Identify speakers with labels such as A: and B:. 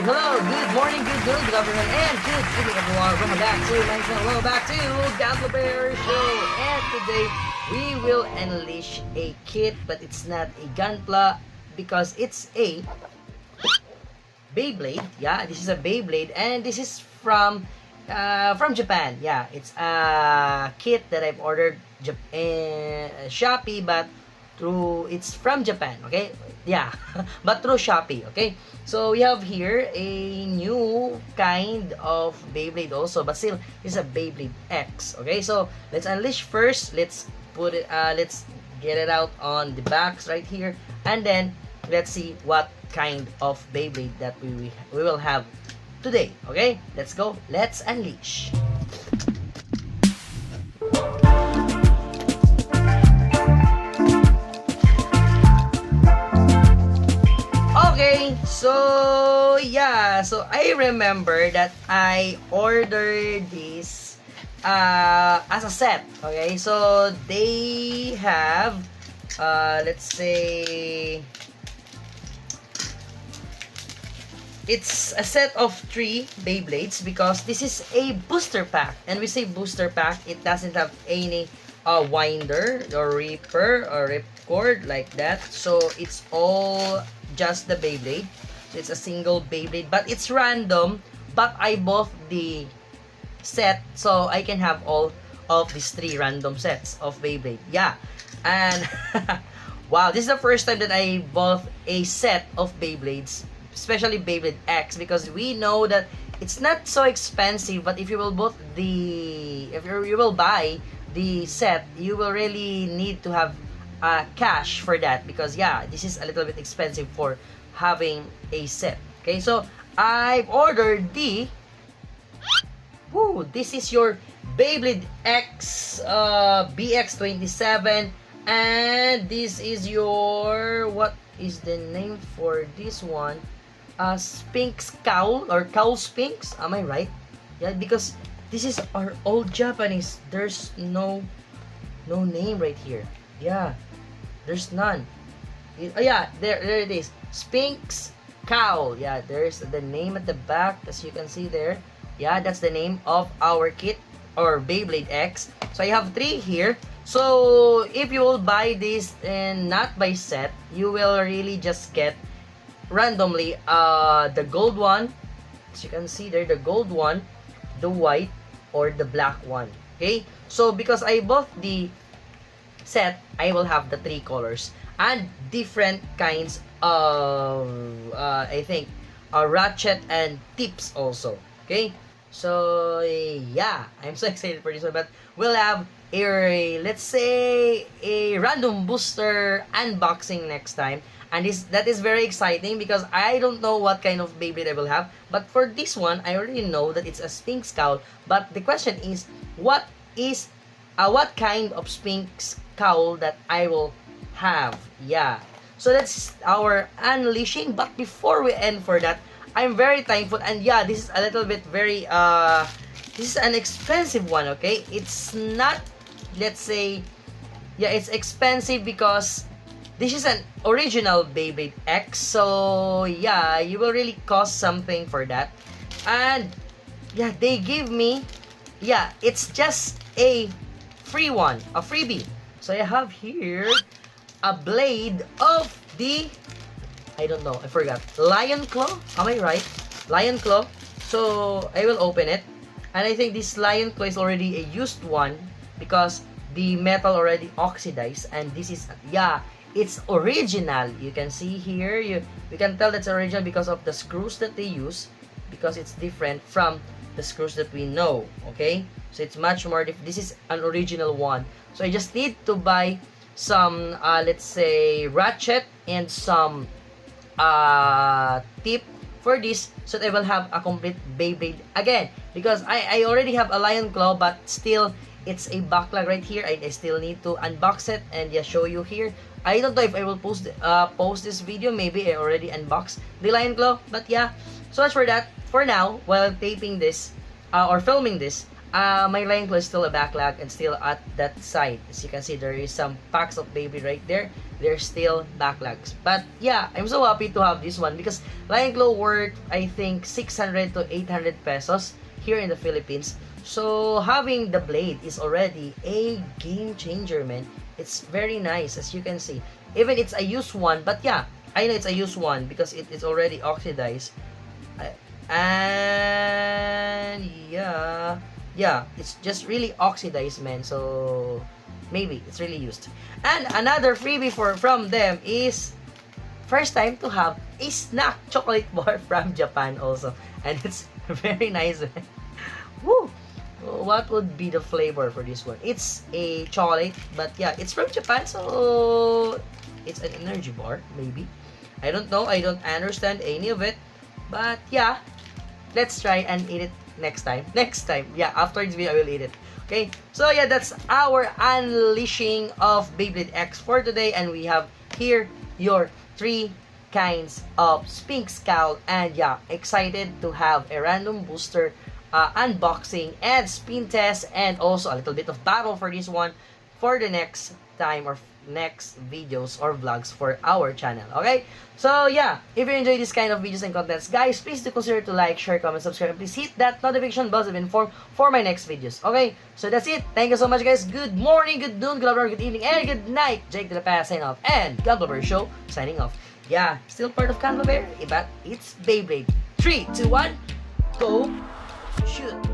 A: good morning, good noon, good afternoon, and good evening, everyone. Welcome back to my channel. Welcome back to Gunpla Bear Show. And today, we will unleash a kit, but it's not a Gunpla because it's a Beyblade. Yeah, this is a Beyblade, and this is from Japan. Yeah, it's a kit that I've ordered Shopee, but it's from Japan. Okay, yeah, but through Shopee. Okay, so we have here a new kind of Beyblade also, but still it's a Beyblade X. Okay, so let's unleash first. Let's put it. Let's get it out on the box right here, and then let's see what kind of Beyblade that we will have today. Okay, let's go. Let's unleash. Okay, so yeah, so I remember that I ordered this as a set. Okay, so they have let's say it's a set of 3 Beyblades because this is a booster pack, and we say booster pack, it doesn't have any winder or reaper or ripcord like that, so it's all just the Beyblade. So it's a single Beyblade, but it's random, but I bought the set so I can have all of these 3 random sets of Beyblade. Yeah, and wow, this is the first time that I bought a set of Beyblades, especially Beyblade X, because we know that it's not so expensive, but if you will you will buy the set, you will really need to have cash for that, because yeah, this is a little bit expensive for having a set. Okay, so I've ordered this is your Beyblade X BX27, and this is your, what is the name for this one? Sphinx Cowl, or Cowl Sphinx, am I right? Yeah, because this is our old Japanese. There's no name right here. Yeah, there's none. Yeah, there it is. Sphinx Cowl. Yeah, there's the name at the back, as you can see there. Yeah, that's the name of our kit, or Beyblade X. So I have 3 here. So if you will buy this and not by set, you will really just get randomly the gold one, as you can see there, the gold one, the white, or the black one. Okay, so because I bought the set, I will have the 3 colors and different kinds of I think ratchet and tips also. Okay, so yeah, I'm so excited for this one, but we'll have a, let's say, a random booster unboxing next time. And that is very exciting because I don't know what kind of Beyblade I will have. But for this one, I already know that it's a Sphinx Cowl. But the question is, what kind of Sphinx Cowl that I will have? Yeah. So that's our unleashing. But before we end for that, I'm very thankful. And yeah, this is a little bit very this is an expensive one. Okay, it's not, let's say, yeah, it's expensive because this is an original Beyblade X, so yeah, you will really cost something for that. And yeah, they give me, yeah, it's just a free one, a freebie. So I have here a blade of the, I don't know, I forgot, Lion Claw, am I right? Lion Claw. So I will open it, and I think this Lion Claw is already a used one because the metal already oxidized, and this is, yeah, it's original. You can see here, you can tell that's original because of the screws that they use, because it's different from the screws that we know. Okay, so it's much more this is an original one. So I just need to buy some let's say ratchet and some tip for this, so that I will have a complete Beyblade again, because I already have a Lion Claw, but still it's a backlog right here. I still need to unbox it and just show you here. I don't know if I will post this video. Maybe I already unboxed the Lion Claw, but yeah, so much for that. For now, while taping this or filming this, my Lion Claw is still a backlog and still at that side. As you can see, there is some packs of baby right there. there's still backlogs. But yeah, I'm so happy to have this one because Lion Claw worth, I think, 600 to 800 pesos here in the Philippines. So having the blade is already a game changer, man. It's very nice, as you can see. Even it's a used one, but yeah, I know it's a used one because it is already oxidized. And yeah, it's just really oxidized, man. So maybe it's really used. And another freebie from them is first time to have a snack chocolate bar from Japan also, and it's very nice. Woo! What would be the flavor for this one? It's a chocolate, but yeah, it's from Japan, so it's an energy bar, maybe. I don't know. I don't understand any of it, but yeah, let's try and eat it next time. Next time, yeah, after this video, I will eat it. Okay, so yeah, that's our unleashing of Beyblade X for today, and we have here your 3 kinds of Sphinx Cowl, and yeah, excited to have a random booster unboxing and spin test, and also a little bit of battle for this one for the next time or next videos or vlogs for our channel. Okay, so yeah, if you enjoy this kind of videos and contents, guys, please do consider to like, share, comment, subscribe, and please hit that notification bell to be informed for my next videos. Okay, so that's it. Thank you so much, guys. Good morning, good noon, good afternoon, good evening, and good night. Jake de la Paz signing off, and Gunpla Show signing off. Yeah, still part of Gunpla, but it's Beyblade. 3, 2, 1, go shoot.